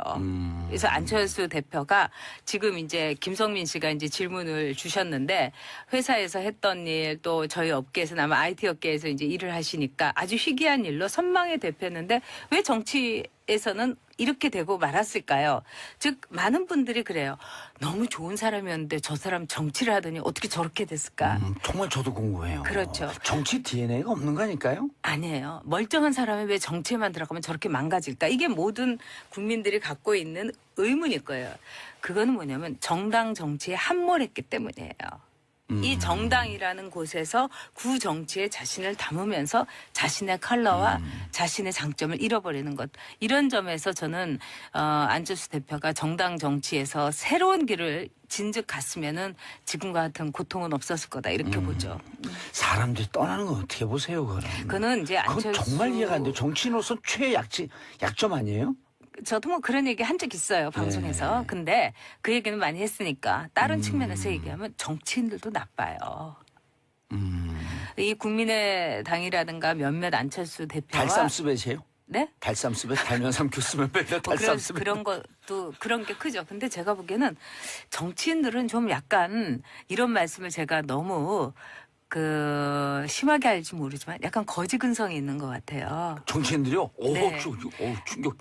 그래서 안철수 대표가 지금 이제 김성민 씨가 이제 질문을 주셨는데 회사에서 했던 일 또 저희 업계에서는 아마 IT 업계에서 이제 일을 하시니까 아주 희귀한 일로 선망의 대표였는데 왜 정치에서는 이렇게 되고 말았을까요? 즉 많은 분들이 그래요. 너무 좋은 사람이었는데 저 사람 정치를 하더니 어떻게 저렇게 됐을까? 정말 저도 궁금해요. 그렇죠. 정치 DNA가 없는 거 아닐까요? 아니에요. 멀쩡한 사람이 왜 정치에만 들어가면 저렇게 망가질까? 이게 모든 국민들이 갖고 있는 의문일 거예요. 그거는 뭐냐면 정당 정치에 함몰했기 때문이에요. 이 정당이라는 곳에서 구정치에 자신을 담으면서 자신의 컬러와 자신의 장점을 잃어버리는 것. 이런 점에서 저는 안철수 대표가 정당 정치에서 새로운 길을 진즉 갔으면은 지금과 같은 고통은 없었을 거다 이렇게 보죠. 사람들이 떠나는 건 어떻게 보세요, 그럼? 그는 이제 그건 안철수 정말 이해가 안 돼요. 정치인으로서 약점 아니에요? 저도 뭐 그런 얘기 한 적 있어요 방송에서. 근데 그 얘기는 많이 했으니까 다른 측면에서 얘기하면 정치인들도 나빠요. 이 국민의당이라든가 몇몇 안철수 대표와 달쌈스벳이에요? 네? 달쌈스벳? 달면 삼큐 쓰면 뺄려 뭐 달쌈스벳. 그런 것도 그런 게 크죠. 근데 제가 보기에는 정치인들은 좀 약간 이런 말씀을 제가 너무 심하게 할지 모르지만 약간 거지 근성이 있는 것 같아요. 정치인들이요? 오, 네. 충격.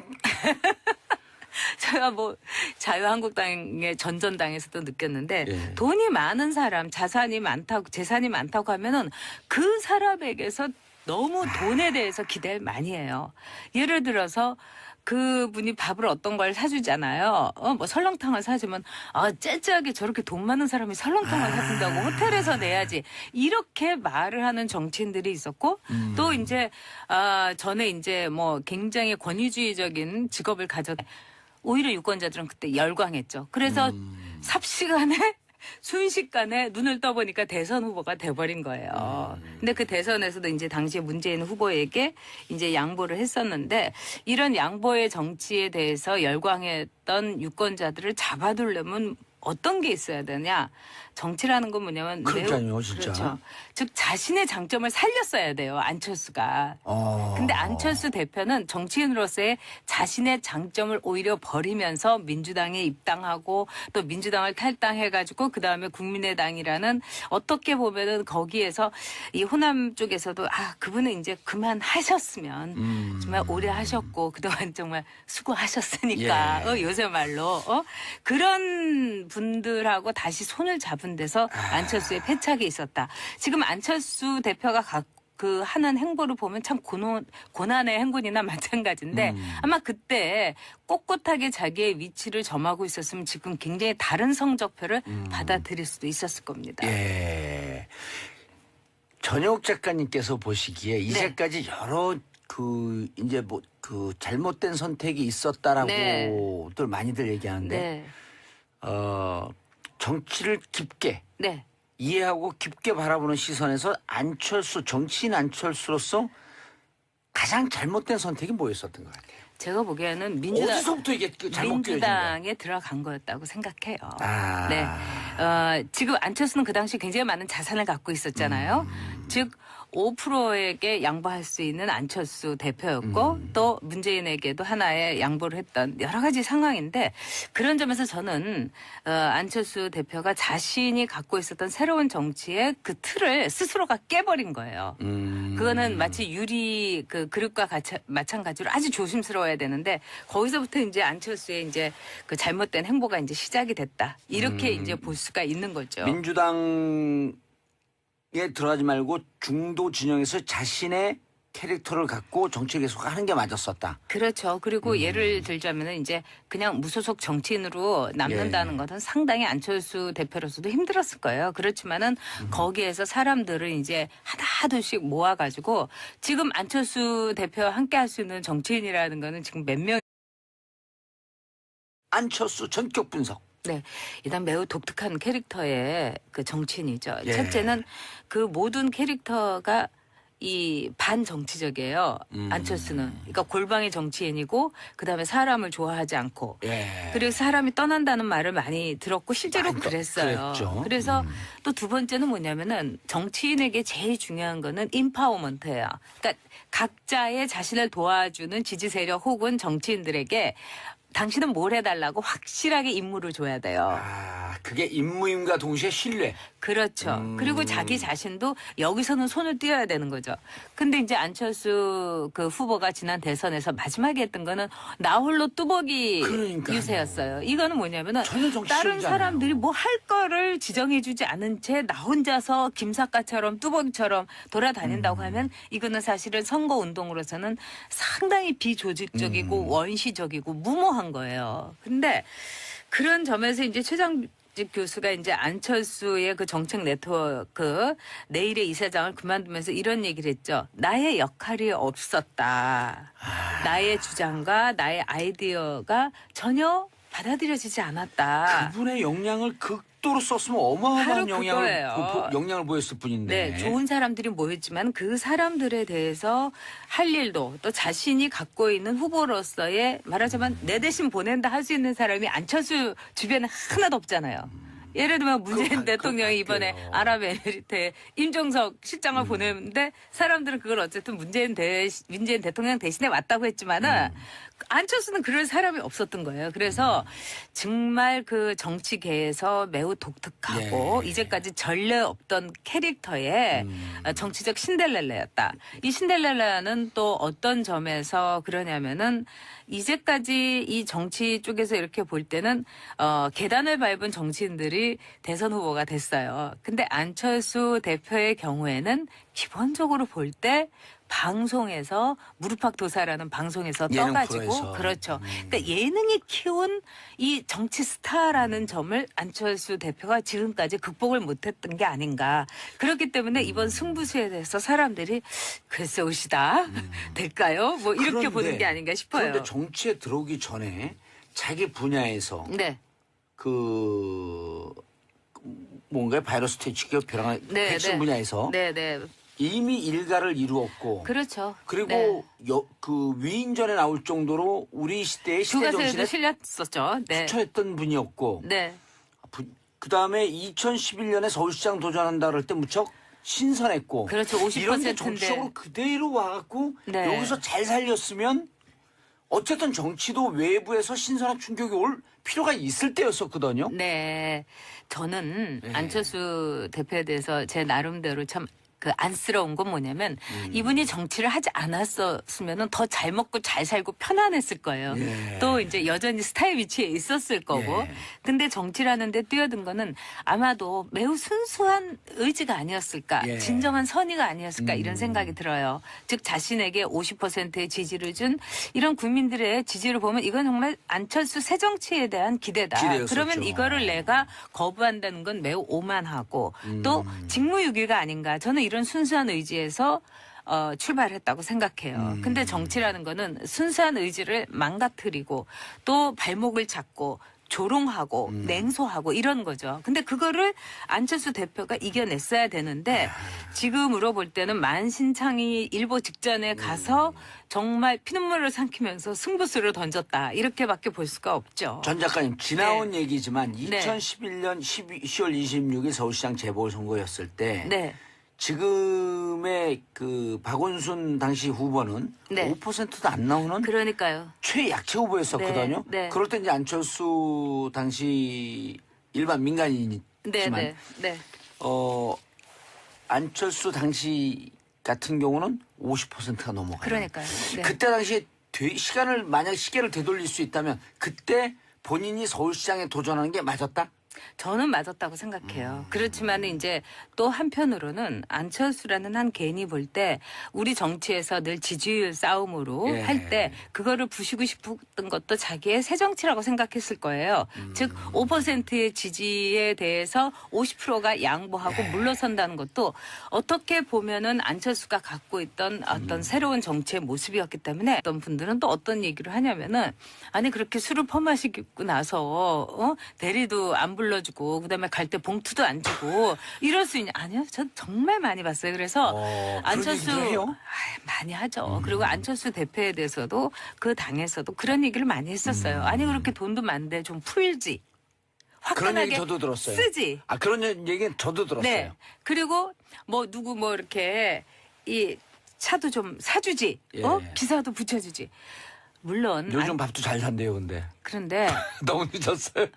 제가 뭐 자유한국당의 전전당에서도 느꼈는데 예. 돈이 많은 사람, 재산이 많다고 하면은 그 사람에게서 너무 돈에 대해서 기대를 많이 해요. 예를 들어서 그분이 밥을 어떤 걸 사주잖아요. 뭐 설렁탕을 사주면 째째하게 저렇게 돈 많은 사람이 설렁탕을 사준다고 호텔에서 내야지 이렇게 말을 하는 정치인들이 있었고 또 이제 전에 이제 뭐 굉장히 권위주의적인 직업을 오히려 유권자들은 그때 열광했죠. 그래서 삽시간에 순식간에 눈을 떠보니까 대선 후보가 돼버린 거예요. 근데 그 대선에서도 이제 당시에 문재인 후보에게 이제 양보를 했었는데 이런 양보의 정치에 대해서 열광했던 유권자들을 잡아두려면 어떤 게 있어야 되냐? 정치라는 건 뭐냐면 그러니까요, 진짜. 그렇죠. 즉 자신의 장점을 살렸어야 돼요. 안철수가. 근데 안철수 대표는 정치인으로서의 자신의 장점을 오히려 버리면서 민주당에 입당하고 또 민주당을 탈당해가지고 그 다음에 국민의당이라는 어떻게 보면은 거기에서 이 호남 쪽에서도 그분은 이제 그만하셨으면 정말 오래 하셨고 그동안 정말 수고하셨으니까 요새 말로 그런 분들하고 다시 손을 잡은 데서 안철수의 패착이 있었다. 지금 안철수 대표가 하는 행보를 보면 참 고난의 행군이나 마찬가지인데 아마 그때 꼿꼿하게 자기의 위치를 점하고 있었으면 지금 굉장히 다른 성적표를 받아들일 수도 있었을 겁니다. 예. 전혁 작가님께서 보시기에 이제까지 여러 이제 잘못된 선택이 있었다라고들 많이들 얘기하는데 네. 정치를 깊게 네. 이해하고 깊게 바라보는 시선에서 정치인 안철수로서 가장 잘못된 선택이 뭐였었던 것 같아요? 제가 보기에는 어디서부터 이게 잘못 끼워진 거예요? 민주당에 들어간 거였다고 생각해요. 아. 네. 지금 안철수는 그 당시 굉장히 많은 자산을 갖고 있었잖아요. 즉 5%에게 양보할 수 있는 안철수 대표였고 또 문재인에게도 하나의 양보를 했던 여러 가지 상황인데 그런 점에서 저는 안철수 대표가 자신이 갖고 있었던 새로운 정치의 그 틀을 스스로가 깨버린 거예요. 그거는 마치 유리 그릇과 마찬가지로 아주 조심스러워야 되는데 거기서부터 이제 안철수의 이제 그 잘못된 행보가 이제 시작이 됐다. 이렇게 이제 볼 수가 있는 거죠. 민주당에 들어가지 말고 중도 진영에서 자신의 캐릭터를 갖고 정치 계속 하는 게 맞았었다. 그렇죠. 그리고 예를 들자면은 이제 그냥 무소속 정치인으로 남는다는 것은 상당히 안철수 대표로서도 힘들었을 거예요. 그렇지만은 거기에서 사람들을 이제 하나둘씩 모아가지고 지금 안철수 대표와 함께 할 수 있는 정치인이라는 거는 지금 몇 명 안철수 전격 분석. 네, 일단 매우 독특한 캐릭터의 그 정치인이죠. 예. 첫째는 그 모든 캐릭터가 이 반정치적이에요. 안철수는. 그러니까 골방의 정치인이고 그다음에 사람을 좋아하지 않고 예. 그리고 사람이 떠난다는 말을 많이 들었고 실제로 많이 그랬어요. 그랬죠. 그래서 또 두 번째는 뭐냐면은 정치인에게 제일 중요한 거는 인파워먼트예요. 그러니까 각자의 자신을 도와주는 지지 세력 혹은 정치인들에게 당신은 뭘 해달라고 확실하게 임무를 줘야 돼요. 아, 그게 임무임과 동시에 신뢰. 그렇죠. 그리고 자기 자신도 여기서는 손을 띄어야 되는 거죠. 근데 이제 안철수 그 후보가 지난 대선에서 마지막에 했던 거는 나 홀로 뚜벅이 그러니까요. 유세였어요. 이거는 뭐냐면은 전혀 정치적이잖아요. 다른 사람들이 뭐 할 거를 지정해주지 않은 채 나 혼자서 김사과처럼 뚜벅이처럼 돌아다닌다고 하면 이거는 사실은 선거 운동으로서는 상당히 비조직적이고 원시적이고 무모한 거예요. 근데 그런 점에서 이제 최장직 교수가 이제 안철수의 그 정책 네트워크 내일의 이사장을 그만두면서 이런 얘기를 했죠. 나의 역할이 없었다. 나의 주장과 나의 아이디어가 전혀 받아들여지지 않았다. 그분의 역량을 극도로 썼으면 어마어마한 바로 그거예요. 역량을 보였을 뿐인데. 네, 좋은 사람들이 모였지만 그 사람들에 대해서 할 일도 또 자신이 갖고 있는 후보로서의 말하자면 내 대신 보낸다 할 수 있는 사람이 안철수 주변에 하나도 없잖아요. 예를 들면 문재인 그거 대통령이 같아요. 이번에 아랍에미리트에 임종석 실장을 보냈는데 사람들은 그걸 어쨌든 문재인 대통령 대신에 왔다고 했지만은 안철수는 그럴 사람이 없었던 거예요. 그래서 정말 그 정치계에서 매우 독특하고 예. 이제까지 전례 없던 캐릭터의 정치적 신데렐라였다. 이 신데렐라는 또 어떤 점에서 그러냐면은 이제까지 이 정치 쪽에서 이렇게 볼 때는 계단을 밟은 정치인들이 대선 후보가 됐어요. 근데 안철수 대표의 경우에는 기본적으로 볼 때 방송에서 무릎팍도사라는 방송에서 예능 떠가지고 프로에서. 그렇죠. 그러니까 예능이 키운 이 정치 스타라는 점을 안철수 대표가 지금까지 극복을 못했던 게 아닌가. 그렇기 때문에 이번 승부수에 대해서 사람들이 글쎄 오시다 될까요? 뭐 이렇게 그런데, 보는 게 아닌가 싶어요. 그런데 정치에 들어오기 전에 자기 분야에서 네. 그 뭔가 바이러스 퇴치기 벼랑 네, 백신 네. 분야에서 네, 네. 이미 일가를 이루었고 그렇죠. 그리고 네. 그 위인전에 나올 정도로 우리 시대의 시대 교과서에도 정신에 실렸었죠. 네. 투철했던 분이었고 네. 그다음에 2011년에 서울시장 도전한다 그럴 때 무척 신선했고 그렇죠. 50% 이런데 인데. 정치적으로 그대로 와갖고 네. 여기서 잘 살렸으면 어쨌든 정치도 외부에서 신선한 충격이 올 필요가 있을 때였었거든요. 네. 저는 네. 안철수 대표에 대해서 제 나름대로 참 그 안쓰러운 건 뭐냐면 이분이 정치를 하지 않았었으면은 더 잘 먹고 잘 살고 편안했을 거예요. 예. 또 이제 여전히 스타의 위치에 있었을 거고. 예. 근데 정치라는 데 뛰어든 거는 아마도 매우 순수한 의지가 아니었을까. 예. 진정한 선의가 아니었을까 이런 생각이 들어요. 즉 자신에게 50%의 지지를 준 이런 국민들의 지지를 보면 이건 정말 안철수 새 정치에 대한 기대다. 기대였었죠. 그러면 이거를 내가 거부한다는 건 매우 오만하고 또 직무유기가 아닌가. 저는 이런 순수한 의지에서 출발했다고 생각해요. 근데 정치라는 거는 순수한 의지를 망가뜨리고 또 발목을 잡고 조롱하고 냉소하고 이런 거죠. 근데 그거를 안철수 대표가 이겨냈어야 되는데 지금으로 볼 때는 만신창이 일보 직전에 가서 정말 피눈물을 삼키면서 승부수를 던졌다. 이렇게밖에 볼 수가 없죠. 전 작가님 지나온 얘기지만 네. 2011년 10월 26일 서울시장 재보궐선거였을 때 네. 지금의 그 박원순 당시 후보는 네. 5%도 안 나오는 그러니까요. 최약체 후보였었거든요. 네, 네. 그럴 때 이제 안철수 당시 일반 민간인이지만 네, 네, 네. 안철수 당시 같은 경우는 50%가 넘어가요. 그러니까요. 네. 그때 당시에 만약 시계를 되돌릴 수 있다면 그때 본인이 서울시장에 도전하는 게 맞았다? 저는 맞았다고 생각해요. 그렇지만 이제 또 한편으로는 안철수라는 한 개인이 볼 때 우리 정치에서 늘 지지율 싸움으로 예. 할 때 그거를 부수고 싶었던 것도 자기의 새 정치라고 생각했을 거예요. 즉 5%의 지지에 대해서 50%가 양보하고 물러선다는 것도 어떻게 보면은 안철수가 갖고 있던 어떤 새로운 정치의 모습이었기 때문에 어떤 분들은 또 어떤 얘기를 하냐면은 아니 그렇게 술을 퍼마시고 나서 대리도 안 불러주고 그다음에 갈 때 봉투도 안 주고 이럴 수 있냐? 아니요, 전 정말 많이 봤어요. 그래서 안철수 그런 얘기도 해요? 많이 하죠. 그리고 안철수 대표에 대해서도 그 당에서도 그런 얘기를 많이 했었어요. 아니 그렇게 돈도 많은데 좀 풀지. 그런 얘기 화끈하게 저도 들었어요. 쓰지. 그런 얘기는 저도 들었어요. 네. 그리고 뭐 누구 뭐 이렇게 이 차도 좀 사주지. 예. 기사도 붙여주지. 물론 요즘 밥도 잘 산대요, 근데. 그런데 너무 늦었어요.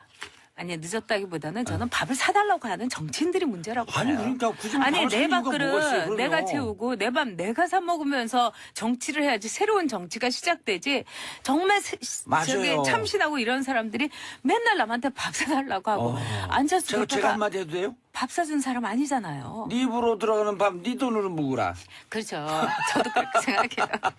아니 늦었다기보다는 저는 밥을 사달라고 하는 정치인들이 문제라고 봐요. 아니, 그러니까 굳이 아니 밥을 내 사는 이유가 뭐가 있어요, 밥그릇 그러면. 내가 채우고 내 밥 내가 사 먹으면서 정치를 해야지 새로운 정치가 시작되지. 정말 맞아요. 저기 참신하고 이런 사람들이 맨날 남한테 밥 사달라고 하고 안철수 제가 대표가 한마디 해도 돼요? 밥 사준 사람 아니잖아요. 네 입으로 들어가는 밥 네 돈으로 먹으라. 그렇죠. 저도 그렇게 생각해요.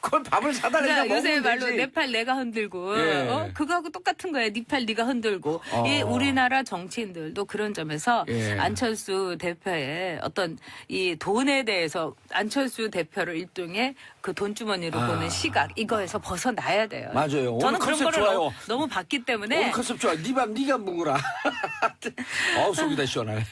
그걸 밥을 사달라니까 그러니까 요새 먹으면 말로 되지. 내 팔 내가 흔들고 예. 그거하고 똑같은 거예요. 네 팔 네가 흔들고 이 우리나라 정치인들도 그런 점에서 예. 안철수 대표의 어떤 이 돈에 대해서 안철수 대표를 일종의 그 돈주머니로 보는 시각 이거에서 벗어나야 돼요. 맞아요. 오늘 저는 그런 컨셉 거를 좋아요. 너무 봤기 오늘 때문에 컨셉 좋아. 네 밥 네가 먹으라. 속이 다 시원하네.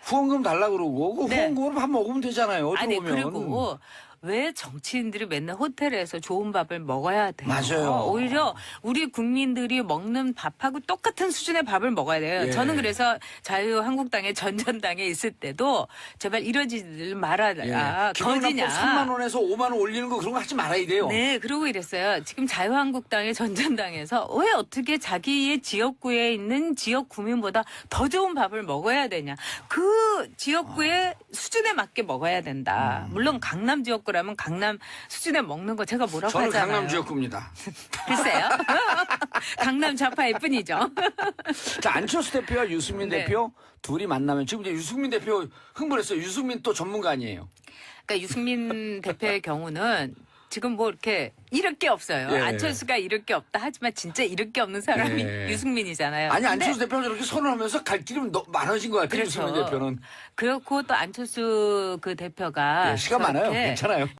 후원금 달라 그러고 그 네. 후원금으로 밥 먹으면 되잖아요. 어떻게 아니 보면. 그리고 왜 정치인들이 맨날 호텔에서 좋은 밥을 먹어야 돼요? 맞아요. 오히려 우리 국민들이 먹는 밥하고 똑같은 수준의 밥을 먹어야 돼요. 예. 저는 그래서 자유한국당의 전전당에 있을 때도 제발 이러지 말아라. 기본값 거지냐. 3만 원에서 5만 원 올리는 거 그런 거 하지 말아야 돼요. 네, 그러고 이랬어요. 지금 자유한국당의 전전당에서 왜 어떻게 자기의 지역구에 있는 지역 구민보다 더 좋은 밥을 먹어야 되냐. 그 지역구의 수준에 맞게 먹어야 된다. 물론 강남 지역구라면 강남 수준에 먹는 거 제가 뭐라고 저는 하잖아요. 강남 지역구입니다. 글쎄요. 강남 좌파일 뿐이죠. 자, 안철수 대표와 유승민 네. 대표 둘이 만나면 지금 이제 유승민 대표 흥분했어요. 유승민 또 전문가 아니에요. 그러니까 유승민 대표의 경우는 지금 뭐 이렇게 잃을 게 없어요. 예. 안철수가 잃을 게 없다 하지만 진짜 잃을 게 없는 사람이 예. 유승민이잖아요. 아니 근데 안철수 대표는 저렇게 선언하면서 갈 길이 많아진 것 같아요. 그렇죠. 유승민 대표는. 그렇고 또 안철수 그 대표가 예, 시간 많아요. 저렇게 괜찮아요.